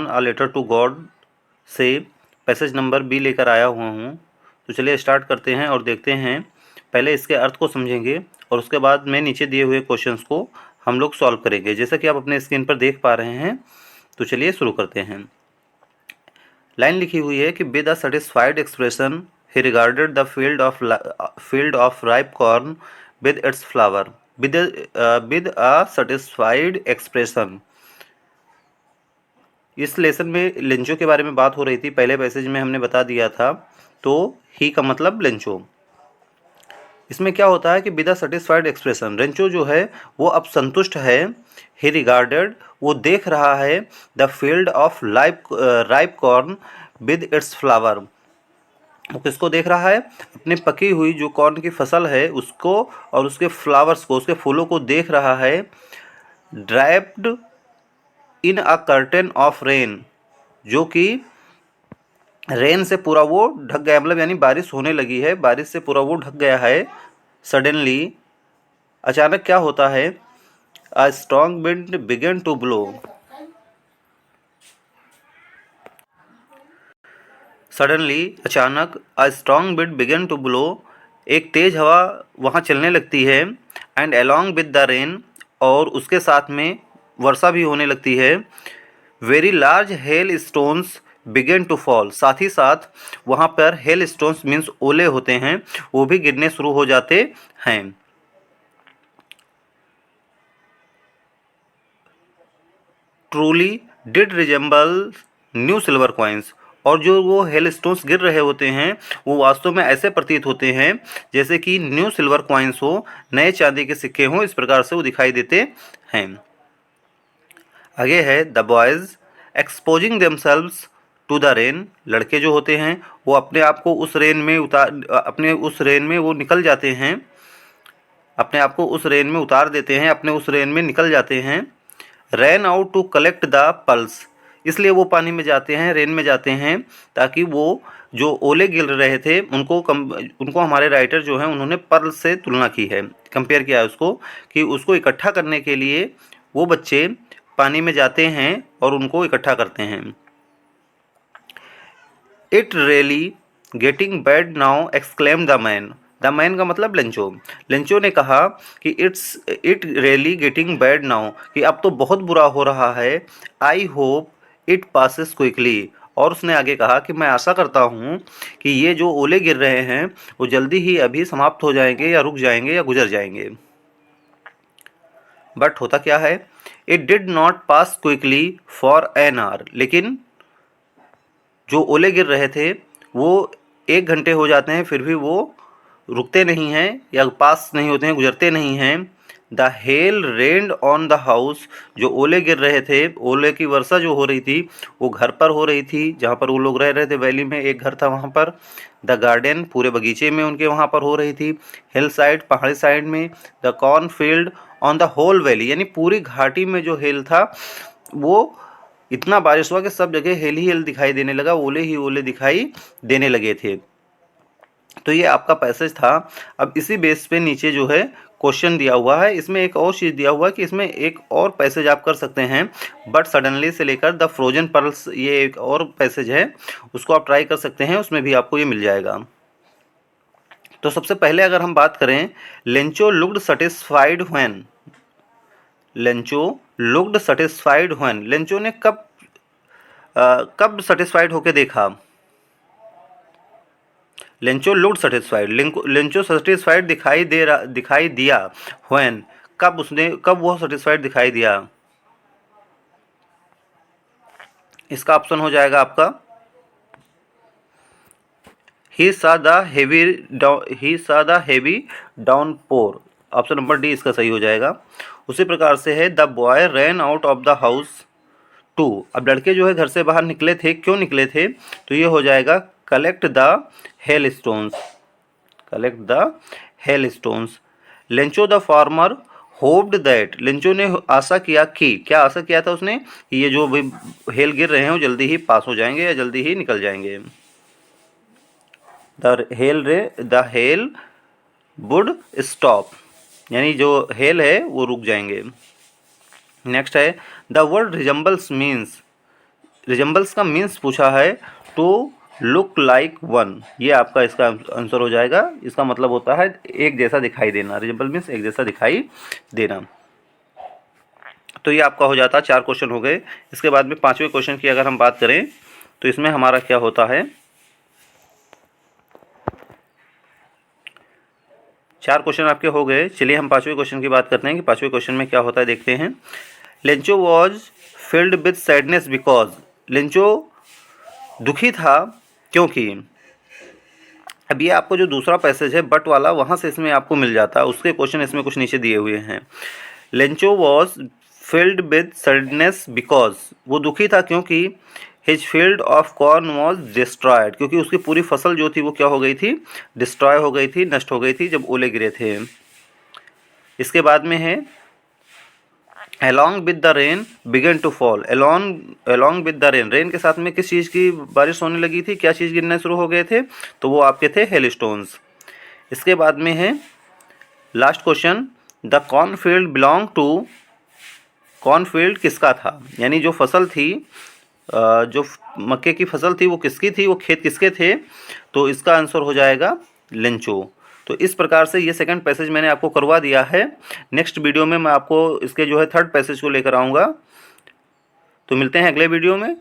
A letter to God से passage number B लेकर आया हुआ हूँ। तो चलिए स्टार्ट करते हैं और देखते हैं। पहले इसके अर्थ को समझेंगे और उसके बाद में नीचे दिए हुए क्वेश्चंस को हम लोग सॉल्व करेंगे, जैसा कि आप अपने स्क्रीन पर देख पा रहे हैं। तो चलिए शुरू करते हैं। लाइन लिखी हुई है कि with a satisfied expression he regarded the field of ripe corn with its flower. With a satisfied expression, इस लेसन में लेंचो के बारे में बात हो रही थी। पहले पैसेज में हमने बता दिया था। तो ही का मतलब लेंचो। इसमें क्या होता है कि with a satisfied expression, Rancho जो है वो अब संतुष्ट है। ही रिगार्डेड, वो देख रहा है। The field of ripe corn with its flower, वो किसको देख रहा है? अपने पकी हुई जो कॉर्न की फसल है उसको और उसके फ्लावर्स को, उसके फूलों को देख रहा है। ड्राइप्ड इन अ कर्टेन ऑफ रेन, जो कि रेन से पूरा वो ढक गया, मतलब यानी बारिश होने लगी है, बारिश से पूरा वो ढक गया है। सडनली, अचानक क्या होता है? A strong wind began to blow. Suddenly, अचानक, a strong wind began to blow, एक तेज हवा वहाँ चलने लगती है। And along with the rain, और उसके साथ में वर्षा भी होने लगती है। Very large hailstones began to fall, साथ ही साथ वहाँ पर हेल स्टोन्स मीन्स ओले होते हैं, वो भी गिरने शुरू हो जाते हैं। Truly did resemble new silver coins, और जो वो हेल स्टोन्स गिर रहे होते हैं वो वास्तव में ऐसे प्रतीत होते हैं जैसे कि न्यू सिल्वर कॉइन्स हो, नए चांदी के सिक्के हों, इस प्रकार से वो दिखाई देते हैं। आगे है the boys exposing themselves to the rain, लड़के जो होते हैं वो अपने आप को उस रेन में वो निकल जाते हैं, अपने आप को उस रेन में उतार देते हैं, अपने उस रेन में निकल जाते हैं। Ran out to collect the pails, इसलिए वो पानी में जाते हैं, रेन में जाते हैं, ताकि वो जो ओले गिर रहे थे उनको हमारे राइटर जो हैं उन्होंने पर्ल से तुलना की है, कंपेयर किया है उसको, कि उसको इकट्ठा करने के लिए वो बच्चे पानी में जाते हैं और उनको इकट्ठा करते हैं। It really getting bad now exclaim the man, the man का मतलब लेंचो। लेंचो ने कहा कि it really getting bad now, कि अब तो बहुत बुरा हो रहा है। I hope it passes quickly, और उसने आगे कहा कि मैं आशा करता हूँ कि ये जो ओले गिर रहे हैं वो जल्दी ही अभी समाप्त हो जाएंगे, या रुक जाएंगे, या गुजर जाएंगे। बट होता क्या है? It did not pass quickly for an hour, लेकिन जो ओले गिर रहे थे वो 1 घंटे हो जाते हैं फिर भी वो रुकते नहीं हैं, या पास नहीं होते हैं, गुजरते नहीं हैं। The hell rained on the house, जो ओले गिर रहे थे, ओले की वर्षा जो हो रही थी वो घर पर हो रही थी, जहाँ पर वो लोग रह रहे थे। वैली में एक घर था वहाँ पर। द गार्डन, पूरे बगीचे में उनके वहाँ पर हो रही थी। हिल साइड, पहाड़ी साइड में। The corn field on the whole valley, यानी पूरी घाटी में जो हिल था वो इतना बारिश हुआ कि सब जगह हेल ही हेल दिखाई देने लगा, ओले ही ओले दिखाई देने लगे थे। तो ये आपका पैसेज था। अब इसी बेस पे नीचे जो है क्वेश्चन दिया हुआ है, इसमें एक और चीज़ दिया हुआ है कि इसमें एक और पैसेज आप कर सकते हैं। बट सडनली से लेकर द फ्रोजन पर्ल्स, ये एक और पैसेज है, उसको आप ट्राई कर सकते हैं, उसमें भी आपको ये मिल जाएगा। तो सबसे पहले अगर हम बात करें, Lencho looked satisfied when, Lencho looked satisfied when, Lencho ने कब सेटिस्फाइड होके देखा? Lencho looked satisfied, Lencho satisfied दिखाई दिया। व्हेन, कब वो सेटिस्फाइड दिखाई दिया? इसका ऑप्शन हो जाएगा आपका ही सा the heavy downpour, option number D इसका सही हो जाएगा। उसी प्रकार से है the boy ran out of the house to, अब लड़के जो है घर से बाहर निकले थे, क्यों निकले थे? तो ये हो जाएगा collect the hail stones, collect the hail stones. Lencho the farmer hoped that, Lencho ने आशा किया कि, क्या आशा किया था उसने? कि ये जो भी हेल गिर रहे हैं वो जल्दी ही पास हो जाएंगे, या जल्दी ही निकल जाएंगे। द हेल वुड स्टॉप, यानी जो हेल है वो रुक जाएंगे। नेक्स्ट है the word resembles means, resembles का मीन्स पूछा है टू लुक लाइक वन, ये आपका इसका आंसर हो जाएगा। इसका मतलब होता है एक जैसा दिखाई देना, रिजेंबल मीन्स एक जैसा दिखाई देना। तो ये आपका हो जाता है, 4 क्वेश्चन हो गए। इसके बाद में 5वें क्वेश्चन की अगर हम बात करें तो इसमें हमारा क्या होता है, 4 क्वेश्चन आपके हो गए। चलिए हम 5वें क्वेश्चन की बात करते हैं कि 5वें क्वेश्चन में क्या होता है, देखते हैं। Lencho was filled with sadness because, Lencho दुखी था क्योंकि, अब ये आपको जो दूसरा पैसेज है बट वाला, वहाँ से इसमें आपको मिल जाता है, उसके क्वेश्चन इसमें कुछ नीचे दिए हुए हैं। Lencho was filled with sadness because, वो दुखी था क्योंकि his field of corn was destroyed, क्योंकि उसकी पूरी फसल जो थी वो क्या हो गई थी, डिस्ट्रॉय हो गई थी, नष्ट हो गई थी जब ओले गिरे थे। इसके बाद में है along with the rain began to fall, along with the rain, rain के साथ में किस चीज़ की बारिश होने लगी थी, क्या चीज़ गिरने शुरू हो गए थे, तो वो आपके थे हेलस्टोन्स। इसके बाद में है last question, the cornfield belong to, cornfield किसका था, यानी जो फसल थी, जो मक्के की फसल थी वो किसकी थी, वो खेत किसके थे, तो इसका आंसर हो जाएगा लेंचो। तो इस प्रकार से ये सेकंड पैसेज मैंने आपको करवा दिया है। नेक्स्ट वीडियो में मैं आपको इसके जो है थर्ड पैसेज को लेकर आऊँगा। तो मिलते हैं अगले वीडियो में।